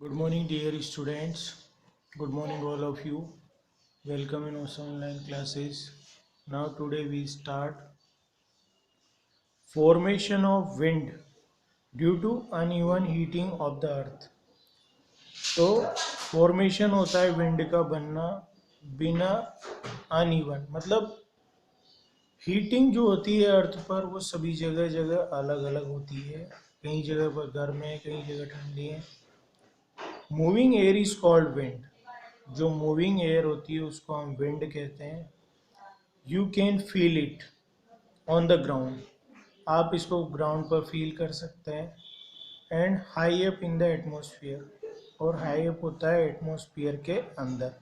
Good morning, dear students. Good morning, all of you. Welcome in our online classes. Now, today we start formation of wind due to uneven heating of the earth. तो formation होता है wind का बनना बिना uneven, मतलब heating जो होती है अर्थ पर वो सभी जगह जगह अलग अलग होती है। कई जगह पर गर्म है, कई जगह ठंडी है। Moving air is called wind. जो मूविंग एयर होती है उसको हम विंड कहते हैं। You can feel it on the ground. आप इसको ग्राउंड पर फील कर सकते हैं। And high up in the atmosphere, और हाई अप होता है एटमोसफियर के अंदर।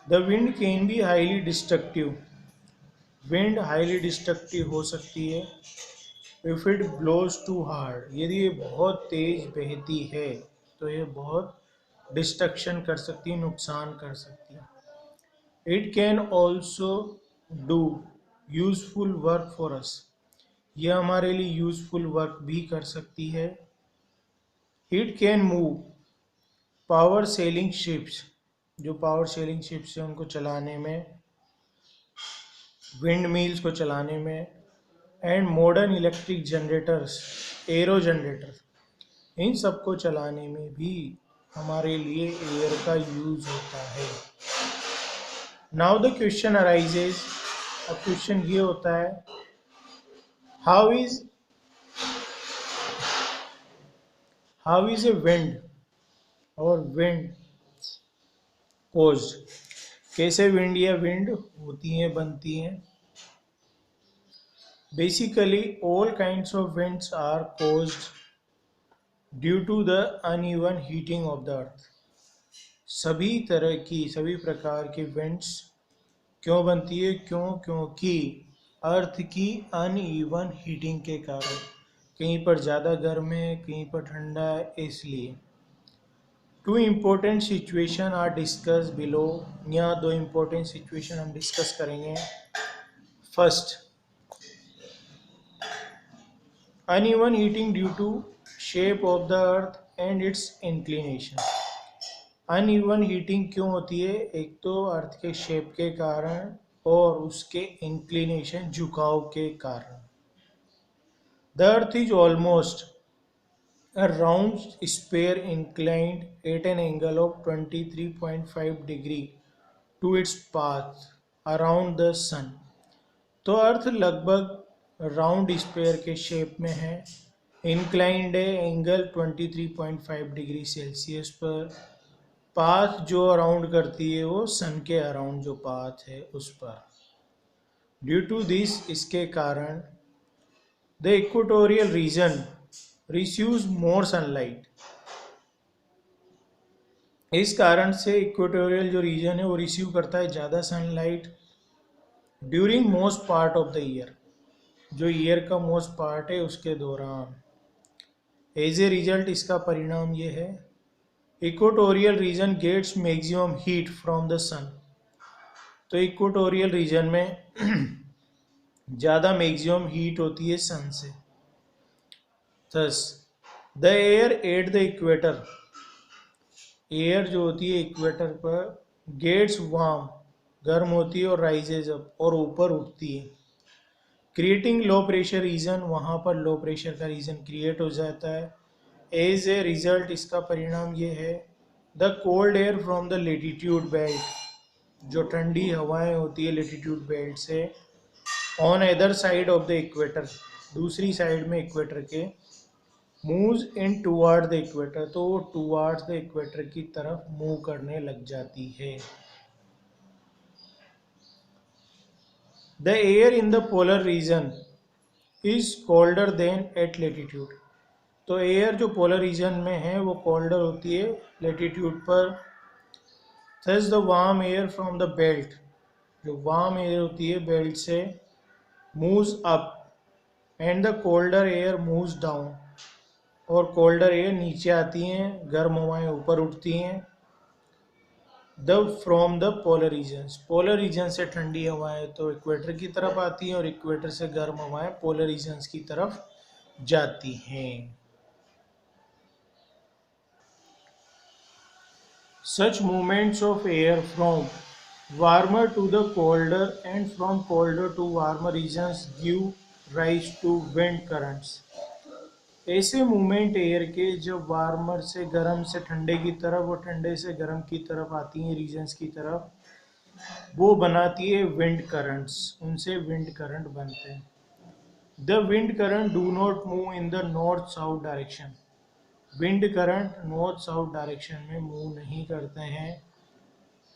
The wind can be highly destructive. Wind highly destructive हो सकती है। If it blows too hard, यदि ये बहुत तेज बहती है तो ये बहुत डिस्ट्रक्शन कर सकती है, नुकसान कर सकती है। It can also do useful work for us. यह हमारे लिए यूजफुल वर्क भी कर सकती है। It can move power sailing ships. जो पावर सेलिंग शिप्स है उनको चलाने में, विंड मिल्स को चलाने में, and modern electric generators, aero generator, इन सबको चलाने में भी हमारे लिए एयर का यूज होता है। Now the question arises. अब क्वेश्चन ये होता है, हाउ इज ए विंड और विंड कोज्ड। कैसे विंड या विंड होती हैं, बनती हैं। Basically all kinds of winds are caused due to the uneven heating of the earth. सभी प्रकार की विंड्स क्यों बनती है? क्योंकि अर्थ की अनइवन हीटिंग के कारण। कहीं पर ज़्यादा गर्म है, कहीं पर ठंडा है, इसलिए। Two important situation are discuss below. यहाँ दो इम्पोर्टेंट सिचुएशन हम डिस्कस करेंगे। First, uneven heating due to shape of the earth and its inclination. Uneven heating क्यों होती है? एक तो अर्थ के शेप के कारण और उसके इंक्लिनेशन, झुकाव के कारण। The earth is almost a round sphere inclined at an angle of 23.5 degree to its path around the sun। तो अर्थ लगभग राउंड स्पेयर के शेप में है, इंक्लाइंड है एंगल 23.5 डिग्री सेल्सियस पर। पाथ जो अराउंड करती है वो सन के अराउंड जो पाथ है उस पर। ड्यू टू दिस, इसके कारण, the equatorial region receives more sunlight. इस कारण से इक्वेटोरियल जो रीजन है वो रिसीव करता है ज़्यादा sunlight during most part of the year. जो ईयर का मोस्ट पार्ट है उसके दौरान। एज ए रिजल्ट, इसका परिणाम ये है, equatorial region gets maximum heat from the sun. तो इक्वेटोरियल रीजन में ज़्यादा मैक्सिमम हीट होती है सन से। Thus the air at the equator, air जो होती है इक्वेटर पर गेट्स वार्म, गर्म होती है, और राइजेज अप, और ऊपर उठती है, क्रिएटिंग लो प्रेशर रीजन। वहाँ पर लो प्रेशर का रीजन क्रिएट हो जाता है। एज ए रिजल्ट, इसका परिणाम ये है, the cold air from the latitude belt, जो ठंडी हवाएं होती है लेटीट्यूड बेल्ट से, on other side of the equator, दूसरी साइड में इक्वेटर के, moves in toward the equator, तो वो टुवर्ड्स द इक्वेटर की तरफ मूव करने लग जाती है। The air in the polar region is colder than at latitude. तो एयर जो पोलर रीजन में है वो कोल्डर होती है लेटीट्यूड पर। Thus the warm air from the belt, जो वार्म एयर होती है बेल्ट से, moves up, and the colder air moves down, और कोल्डर एयर नीचे आती हैं, गर्म हवाएं ऊपर उठती हैं। The from the polar regions, polar region से ठंडी हवाएं तो इक्वेटर की तरफ आती हैं, और इक्वेटर से गर्म हवाएं पोलर रीजन्स की तरफ जाती हैं। Such movements of air from warmer to the colder and from colder to warmer regions give rise to wind currents. ऐसे मूवमेंट एयर के जब वार्मर से गर्म से ठंडे की तरफ और ठंडे से गर्म की तरफ आती हैं रीजन्स की तरफ, वो बनाती है विंड करंट्स, उनसे विंड करंट बनते हैं. The wind current do not move in the north south direction. Wind current north south direction में मूव नहीं करते हैं.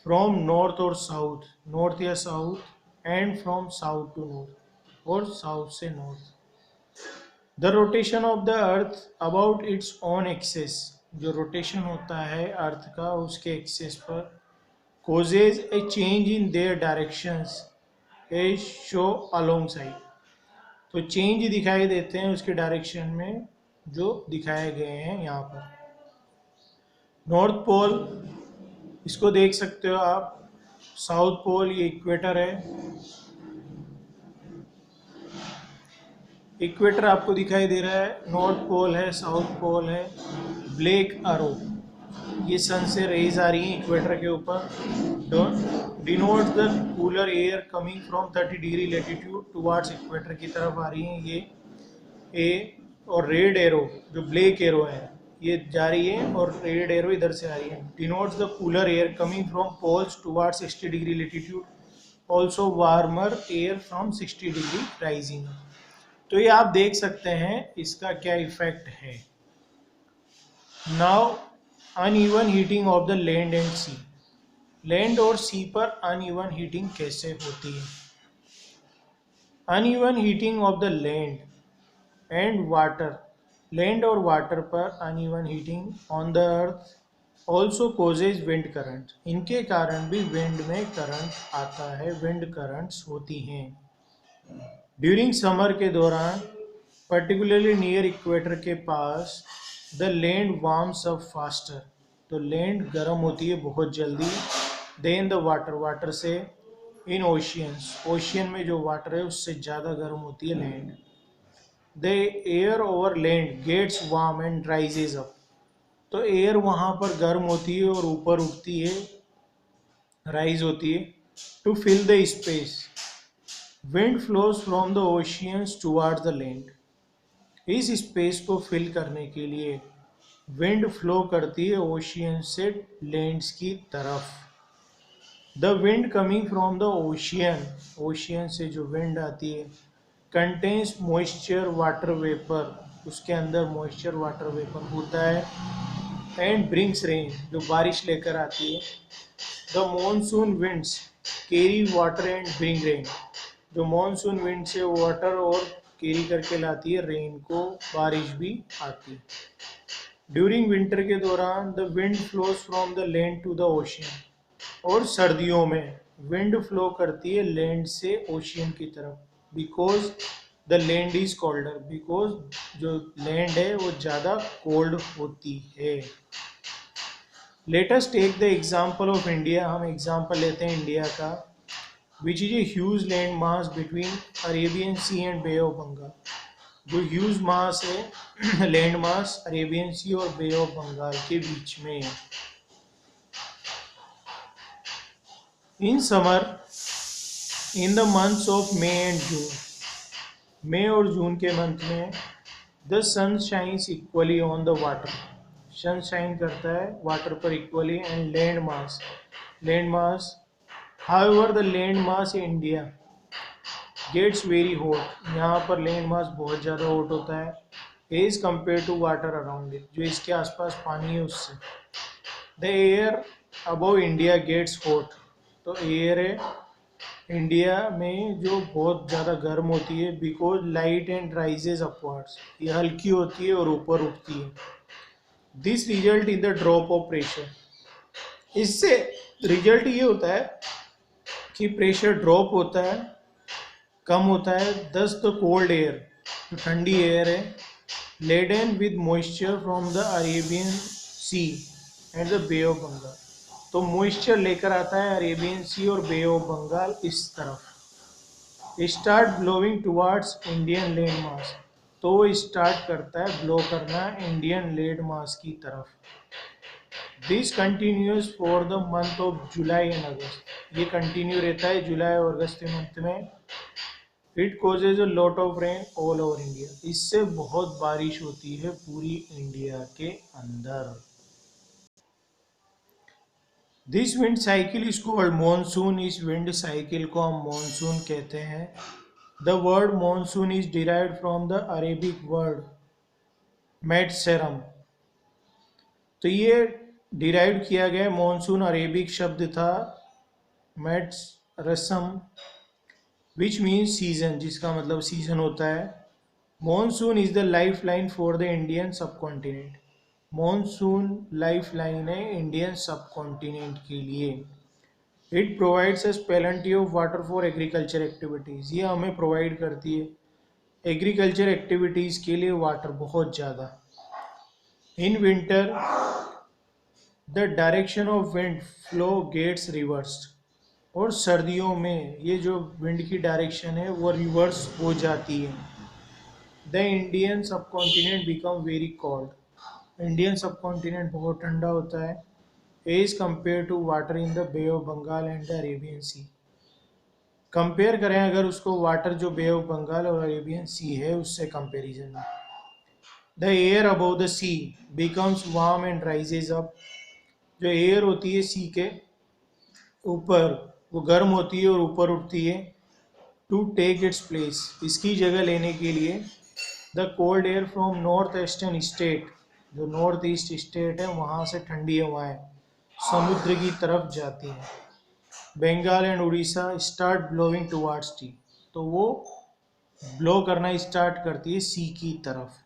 फ्रॉम नॉर्थ और साउथ, नॉर्थ या south, and from south to north, और साउथ से north. The rotation of the earth about its own axis. जो rotation होता है अर्थ का उसके एक्सेस पर, causes a change in their directions as show alongside. तो चेंज दिखाई देते हैं उसके डायरेक्शन में जो दिखाए गए हैं यहाँ पर. नॉर्थ पोल, इसको देख सकते हो आप. साउथ पोल ये इक्वेटर है. इक्वेटर आपको दिखाई दे रहा है. नॉर्थ पोल है, साउथ पोल है. ब्लैक अरो, ये सन से रेज आ रही हैं इक्वेटर के ऊपर. Denote the cooler air coming from 30 degree latitude towards equator की तरफ आ रही हैं ये ए. और रेड एरो, जो ब्लैक एरो है, ये जा रही है और रेड एरो इधर से आ रही है. Denotes the cooler air coming from poles towards 60 degree latitude, also warmer air from 60 degree rising. तो ये आप देख सकते हैं इसका क्या इफेक्ट है. Now uneven heating of the land and sea. Land और सी पर अनइवन हीटिंग कैसे होती है. Uneven heating of the land and water. Land और वाटर पर uneven heating on the earth also causes wind current. इनके कारण भी विंड में करंट आता है, विंड करंट्स होती हैं. ड्यूरिंग समर के दौरान, पर्टिकुलरली नियर इक्वेटर के पास, the land warms up faster. तो लैंड गर्म होती है बहुत जल्दी. देन द वाटर, वाटर से. इन ओशियंस, ओशियन में जो वाटर है उससे ज़्यादा गर्म होती है land. The air over land gets warm and rises up. तो एयर वहाँ पर गर्म होती है और ऊपर उठती है, राइज होती है. To fill the space, wind flows from the oceans towards the land. इस स्पेस को फिल करने के लिए विंड फ्लो करती है ओशियन से लैंड्स की तरफ. The wind coming from the ocean, ocean से जो विंड आती है, कंटेन्स मॉइस्चर वाटर वेपर. उसके अंदर मॉइस्चर वाटर वेपर होता है. एंड ब्रिंग्स रेन, जो बारिश लेकर आती है. The monsoon winds carry water and bring rain. जो मॉनसून विंड से वाटर और कैरी करके लाती है रेन को, बारिश भी आती है. ड्यूरिंग विंटर के दौरान the wind flows from the land to the ocean. और सर्दियों में विंड फ्लो करती है लैंड से ओशियन की तरफ. Because the land is colder, because जो लैंड है वो ज़्यादा कोल्ड होती है. Let us take the example of India. हम एग्जाम्पल लेते हैं इंडिया का. Which is a huge land mass between Arabian Sea and Bay of Bengal. जो ह्यूज मास है, लैंड मास अरेबियन सी और बे ऑफ बंगाल के बीच में है. In summer, in the months of May and June, मई और जून के मंथ में, the sun shines equally on the water. Sun shine करता है वाटर पर equally. And land mass, land mass, however the land mass in India gets very hot. यहाँ पर लैंड मास बहुत ज़्यादा हॉट होता है as compare to water around it. जो इसके आसपास पानी है उससे. The air above India gets hot. तो एयर है इंडिया में जो बहुत ज़्यादा गर्म होती है. Because light and rises upwards, ये हल्की होती है और ऊपर उठती है. This result in the drop of pressure. इससे रिजल्ट ये होता है कि प्रेशर ड्रॉप होता है, कम होता है. दस द कोल्ड एयर, जो ठंडी एयर है, laden with moisture from the Arabian Sea and the Bay of Bengal. तो मॉइस्चर लेकर आता है अरेबियन सी और बे ऑफ बंगाल इस तरफ. Start blowing towards Indian land mass. तो वो स्टार्ट करता है ब्लो करना इंडियन लैंड मास की तरफ. This continues for the month of July and August, ये कंटिन्यू रहता है जुलाई और अगस्त के मंथ में। It causes a lot of rain all over India, इससे बहुत बारिश होती है पूरी इंडिया के अंदर। This wind cycle is called monsoon, इस विंड साइकिल को हम मॉनसून कहते हैं। The word monsoon is derived from the Arabic word मेटसेरम, तो ये डिराइव किया गया मॉनसून अरेबिक शब्द था मेट्स रसम, विच मीन्स सीजन, जिसका मतलब सीजन होता है। Monsoon is the life line for the Indian सब कॉन्टिनेंट, मॉनसून लाइफ लाइन है इंडियन सब कॉन्टिनेंट के लिए। It provides us plenty of water for agriculture activities, ये हमें प्रोवाइड करती है एग्रीकल्चर एक्टिविटीज़ के लिए वाटर बहुत ज़्यादा। In winter the direction of wind flow gets reversed, और सर्दियों में ये जो विंड की डायरेक्शन है वो रिवर्स हो जाती है। The Indian subcontinent become very cold, Indian subcontinent बहुत ठंडा होता है as compare to water in the Bay of Bengal and the Arabian Sea. Compare करें अगर उसको वाटर जो बे ऑफ बंगाल और अरेबियन सी है उससे कंपेरिजन में। The air above the sea becomes warm and rises up, जो एयर होती है सी के ऊपर वो गर्म होती है और ऊपर उठती है। टू टेक इट्स प्लेस, इसकी जगह लेने के लिए। The cold air from north eastern state, जो नॉर्थ ईस्ट स्टेट है वहाँ से ठंडी हवाएं समुद्र की तरफ जाती हैं। Bengal and Orissa start blowing towards the, तो वो ब्लो करना स्टार्ट करती है सी की तरफ।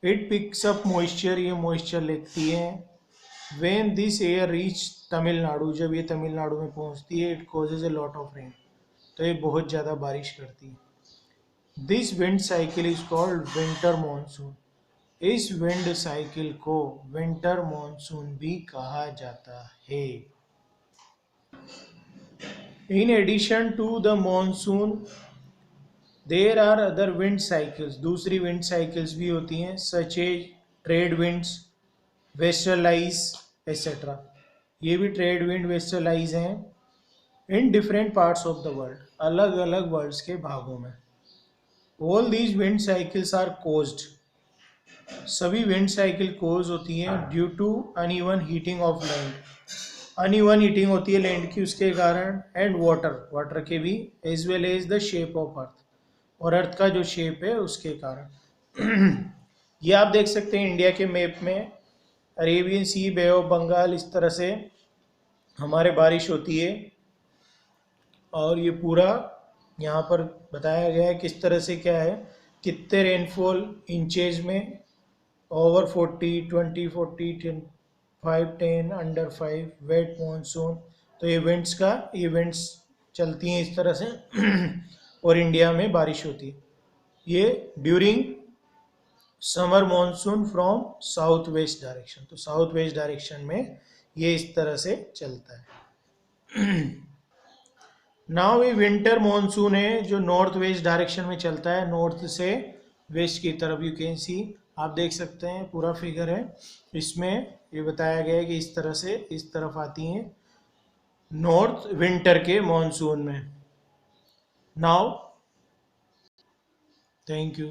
इट पिक्स अप मॉइस्चर, ये मॉइस्चर लेती है। When this air reach Tamil Nadu, जब ये तमिलनाडु में पहुंचती है, it causes a lot of rain, तो ये बहुत ज़्यादा बारिश करती है। This wind cycle is called winter monsoon, इस विंड साइकिल को विंटर मानसून भी कहा जाता है। In addition to the monsoon there are other wind cycles, दूसरी विंड साइकिल्स भी होती हैं, such as trade winds, westerlies etcetera, ये भी ट्रेड विंड वेस्टर्लाइज हैं in different parts of the world, अलग अलग वर्ल्ड्स के भागों में। All these wind cycles are caused, सभी विंड साइकिल कोज होती हैं due to uneven heating of land, uneven heating होती है लैंड की उसके कारण, एंड वाटर के भी, as well as the shape of earth, और अर्थ का जो शेप है उसके कारण। ये आप देख सकते हैं इंडिया के मैप में, Arabian Sea, Bay of Bengal, इस तरह से हमारे बारिश होती है। और ये पूरा यहाँ पर बताया गया है किस तरह से क्या है, कितने रेनफॉल इंचेज में, ओवर 40, 20, 40, 10, 5, 10, अंडर 5, वेट मानसून, तो इवेंट्स का इवेंट्स चलती हैं इस तरह से। और इंडिया में बारिश होती है ये during summer monsoon from south west direction, तो साउथ वेस्ट डायरेक्शन में ये इस तरह से चलता है। नाउ ये विंटर मानसून है जो नॉर्थ वेस्ट डायरेक्शन में चलता है, नॉर्थ से वेस्ट की तरफ। यू कैन सी, आप देख सकते हैं पूरा फिगर है, इसमें ये बताया गया है कि इस तरह से इस तरफ आती हैं नॉर्थ विंटर के मानसून में। Now thank you.